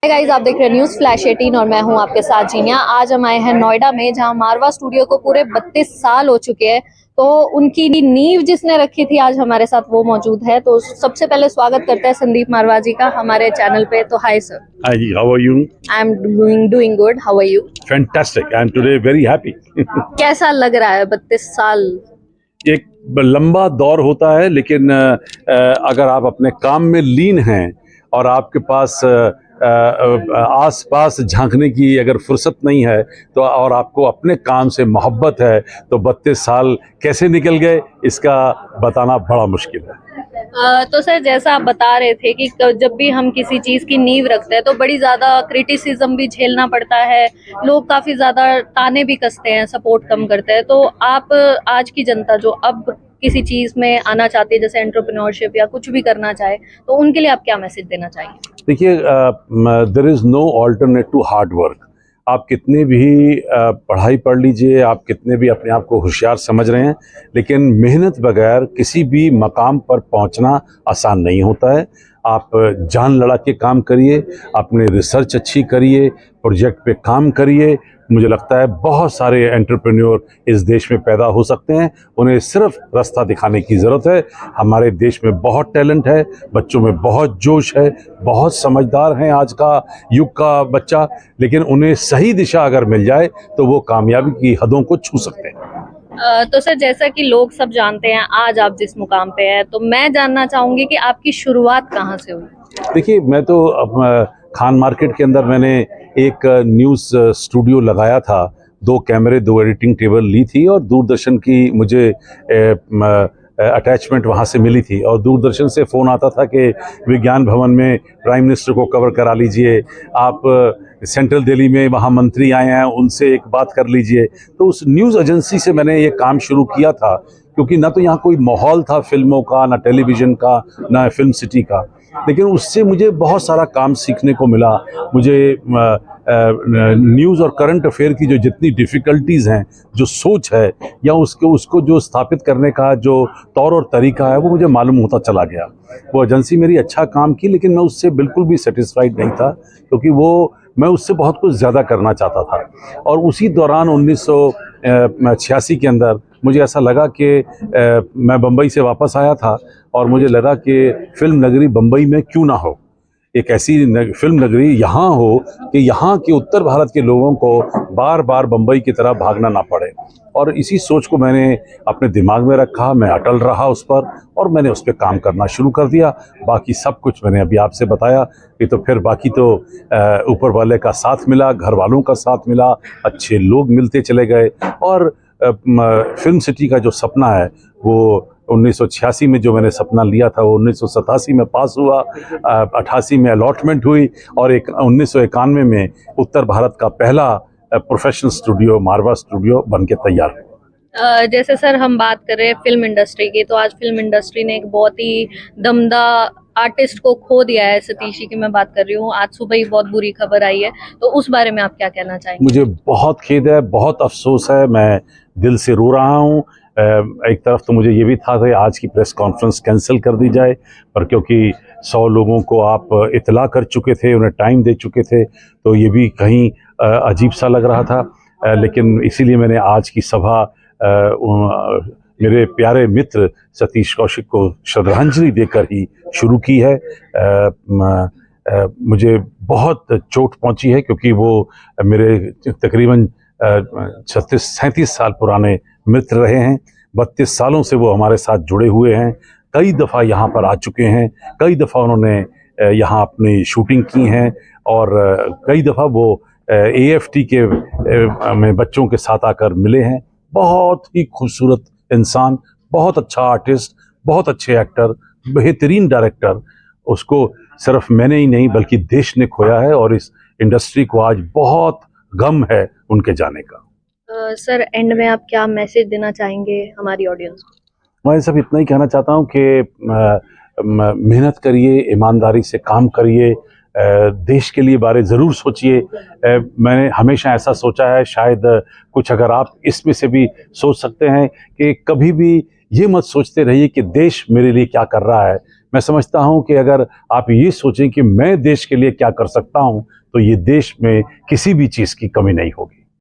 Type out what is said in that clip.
Guys, आप देख रहे हैं न्यूज़ फ्लैश 18 और मैं हूं आपके साथ जीनिया। आज हम आए हैं नोएडा में, जहां मारवा स्टूडियो को पूरे 32 साल हो चुके हैं। तो उनकी नींव जिसने रखी थी, आज हमारे साथ वो मौजूद है। तो सबसे पहले स्वागत करते हैं संदीप मारवा जी का हमारे चैनल पे। तो hi sir. Hi, how are you? I'm doing good. How are you? Fantastic. I'm today very happy. कैसा लग रहा है 32 साल? एक लंबा दौर होता है, लेकिन अगर आप अपने काम में लीन हैं और आपके पास आस पास झांकने की अगर फुर्सत नहीं है तो, और आपको अपने काम से मोहब्बत है, तो 32 साल कैसे निकल गए इसका बताना बड़ा मुश्किल है। तो सर, जैसा आप बता रहे थे कि जब भी हम किसी चीज की नींव रखते हैं तो बड़ी ज्यादा क्रिटिसिज्म भी झेलना पड़ता है, लोग काफी ज्यादा ताने भी कसते हैं, सपोर्ट कम करते हैं। तो आप, आज की जनता जो अब किसी चीज में आना चाहती है, जैसे एंटरप्रेन्योरशिप या कुछ भी करना चाहे, तो उनके लिए आप क्या मैसेज देना चाहेंगे? देखिए, there is no alternate to hard work. आप कितने भी पढ़ाई पढ़ लीजिए, आप कितने भी अपने आप को होशियार समझ रहे हैं, लेकिन मेहनत बगैर किसी भी मकाम पर पहुंचना आसान नहीं होता है। आप जान लड़ा के काम करिए, अपने रिसर्च अच्छी करिए, प्रोजेक्ट पे काम करिए। मुझे लगता है बहुत सारे एंटरप्रेन्योर इस देश में पैदा हो सकते हैं, उन्हें सिर्फ रास्ता दिखाने की ज़रूरत है। हमारे देश में बहुत टैलेंट है, बच्चों में बहुत जोश है, बहुत समझदार हैं आज का युग का बच्चा, लेकिन उन्हें सही दिशा अगर मिल जाए तो वो कामयाबी की हदों को छू सकते हैं। तो सर, जैसा कि लोग सब जानते हैं, आज आप जिस मुकाम पे हैं, तो मैं जानना चाहूंगी कि आपकी शुरुआत कहाँ से हुई? देखिए, मैं तो खान मार्केट के अंदर मैंने एक न्यूज़ स्टूडियो लगाया था, 2 कैमरे, 2 एडिटिंग टेबल ली थी, और दूरदर्शन की मुझे अटैचमेंट वहाँ से मिली थी, और दूरदर्शन से फ़ोन आता था कि विज्ञान भवन में प्राइम मिनिस्टर को कवर करा लीजिए, आप सेंट्रल दिल्ली में वहाँ मंत्री आए हैं, उनसे एक बात कर लीजिए। तो उस न्यूज़ एजेंसी से मैंने ये काम शुरू किया था, क्योंकि ना तो यहाँ कोई माहौल था फिल्मों का, ना टेलीविज़न का, ना फिल्म सिटी का, लेकिन उससे मुझे बहुत सारा काम सीखने को मिला। मुझे न्यूज़ और करंट अफेयर की जो जितनी डिफ़िकल्टीज़ हैं, जो सोच है, या उसको जो स्थापित करने का जो तौर और तरीका है, वो मुझे मालूम होता चला गया। वो एजेंसी मेरी अच्छा काम की, लेकिन मैं उससे बिल्कुल भी सेटिस्फाइड नहीं था, क्योंकि मैं उससे बहुत कुछ ज़्यादा करना चाहता था। और उसी दौरान 1986 के अंदर मुझे ऐसा लगा कि मैं बम्बई से वापस आया था, और मुझे लगा कि फिल्म नगरी बम्बई में क्यों ना हो, एक ऐसी फिल्म नगरी यहाँ हो कि यहाँ के उत्तर भारत के लोगों को बार बार बम्बई की तरह भागना ना पड़े। और इसी सोच को मैंने अपने दिमाग में रखा, मैं अटल रहा उस पर, और मैंने उस पर काम करना शुरू कर दिया। बाकी सब कुछ मैंने अभी आपसे बताया कि, तो फिर बाकी तो ऊपर वाले का साथ मिला, घर वालों का साथ मिला, अच्छे लोग मिलते चले गए, और फिल्म सिटी का जो सपना है, वो 1986 में जो मैंने सपना लिया था, वो 1987 में पास हुआ, 88 में अलॉटमेंट हुई, और 1991 में उत्तर भारत का पहला प्रोफेशनल स्टूडियो मारवा स्टूडियो बन के तैयार है। जैसे सर, हम बात कर रहे हैं फिल्म इंडस्ट्री की, तो आज फिल्म इंडस्ट्री ने एक बहुत ही दमदार आर्टिस्ट को खो दिया है। सतीशी की मैं बात कर रही हूँ। आज सुबह ही बहुत बुरी खबर आई है, तो उस बारे में आप क्या कहना चाहेंगे? मुझे बहुत खेद है, बहुत अफसोस है, मैं दिल से रो रहा हूँ। एक तरफ तो मुझे ये भी था कि आज की प्रेस कॉन्फ्रेंस कैंसिल कर दी जाए, पर क्योंकि 100 लोगों को आप इतला कर चुके थे, उन्हें टाइम दे चुके थे, तो ये भी कहीं अजीब सा लग रहा था। लेकिन इसीलिए मैंने आज की सभा मेरे प्यारे मित्र सतीश कौशिक को श्रद्धांजलि देकर ही शुरू की है। मुझे बहुत चोट पहुंची है, क्योंकि वो मेरे तकरीबन 36-37 साल पुराने मित्र रहे हैं। 32 सालों से वो हमारे साथ जुड़े हुए हैं। कई दफ़ा यहाँ पर आ चुके हैं, कई दफ़ा उन्होंने यहाँ अपनी शूटिंग की हैं, और कई दफ़ा वो AFT के में बच्चों के साथ आकर मिले हैं। बहुत ही खूबसूरत इंसान, बहुत अच्छा आर्टिस्ट, बहुत अच्छे एक्टर, बेहतरीन डायरेक्टर। उसको सिर्फ मैंने ही नहीं बल्कि देश ने खोया है, और इस इंडस्ट्री को आज बहुत गम है उनके जाने का। सर, एंड में आप क्या मैसेज देना चाहेंगे हमारी ऑडियंस को? मैं सब इतना ही कहना चाहता हूँ कि मेहनत करिए, ईमानदारी से काम करिए, देश के लिए बारे ज़रूर सोचिए। मैंने हमेशा ऐसा सोचा है, शायद कुछ अगर आप इसमें से भी सोच सकते हैं, कि कभी भी ये मत सोचते रहिए कि देश मेरे लिए क्या कर रहा है, मैं समझता हूं कि अगर आप ये सोचें कि मैं देश के लिए क्या कर सकता हूं, तो ये देश में किसी भी चीज़ की कमी नहीं होगी।